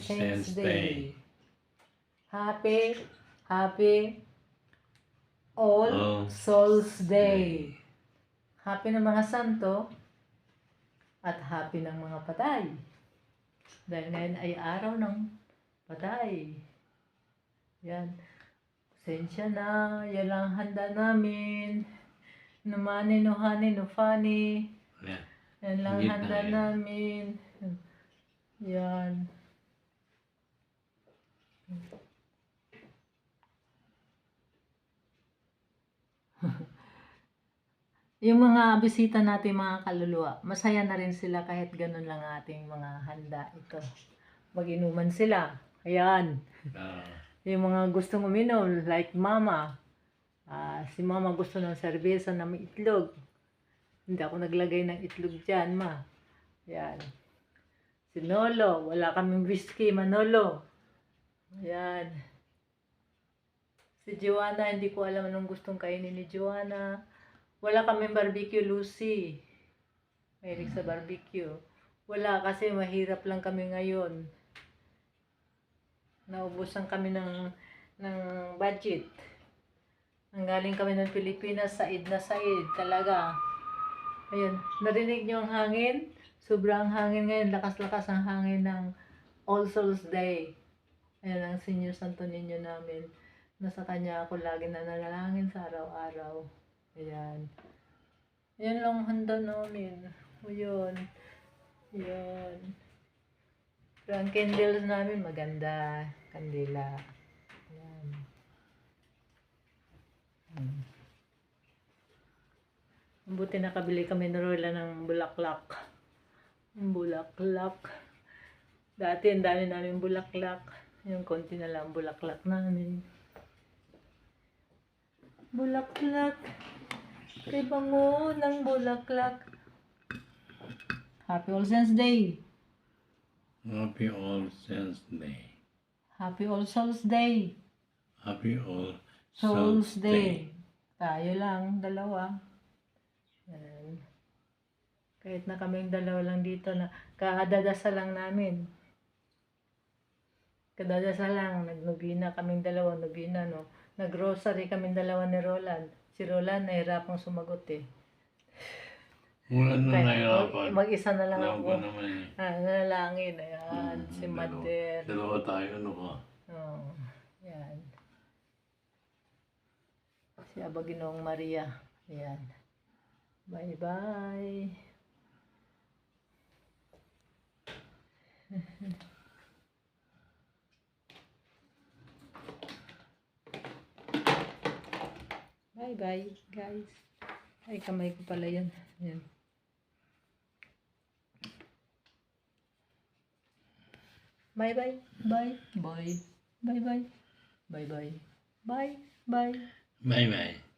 Saints Day. Happy All Souls Day. Happy ng mga santo at happy ng mga patay. Dahil ngayon ay araw ng patay. Yan. Pasensya na. Yan lang handa namin. No money, no honey, no funny. Yan lang handa namin. Yan. Yung mga bisita natin, mga kaluluwa, masaya na rin sila kahit ganun lang ating mga handa ito. Mag-inuman sila. Ayan. Yung mga gustong uminom, like mama. Si mama gusto ng serbesa na may itlog. Hindi ako naglagay ng itlog dyan, ma. Ayan. Si Nolo, wala kaming whiskey, Manolo. Ayan. Si Joanna, hindi ko alam anong gustong kainin ni Joanna. Wala kaming barbecue, Lucy. Mahilig sa barbecue. Wala kasi mahirap lang kami ngayon. Naubusan kami ng budget. Nanggaling kami ng Pilipinas, said na said talaga. Ayun, narinig niyo ang hangin? Sobrang hangin ngayon, lakas-lakas ang hangin ng All Souls Day. Ayan ang Senior Santo Niño namin. Nasa kanya ako lagi nanalangin sa araw-araw. Ayan. Ayan lang handa namin. Ayan. Ayan. Pero ang candles namin maganda. Kandila. Ayan. Buti nakabili kami ni Rola ng bulaklak. Bulaklak. Dati ang dami namin bulaklak. Yung konti na lang bulaklak namin. Bulaklak. Kay bango ng bulaklak. Happy All Saints Day. Happy All Saints Day. Happy All Souls Day. Happy All Souls Day. Tayo lang, dalawa. Yan. Kahit na kaming dalawa lang dito na kadadasal lang namin. Kadadasal lang, nagnubina kaming dalawa, nubina no. Nag-grocery kaming dalawa ni Roland. Si Roland nahirapang sumagot eh. Wala na nahirapan. Mag-isa na lang Alam ako. ko naman eh. Nanalangin. Ayan, si Mother. Dalawa tayo, ano ka? Oh, yan. Si Abaginoong Maria. Ayan. Bye-bye. Bye-bye, guys. Ay, kamay ko pala yan. Ayan. Bye-bye. Bye. Bye. Bye-bye. Bye-bye. Bye. Bye. Bye-bye.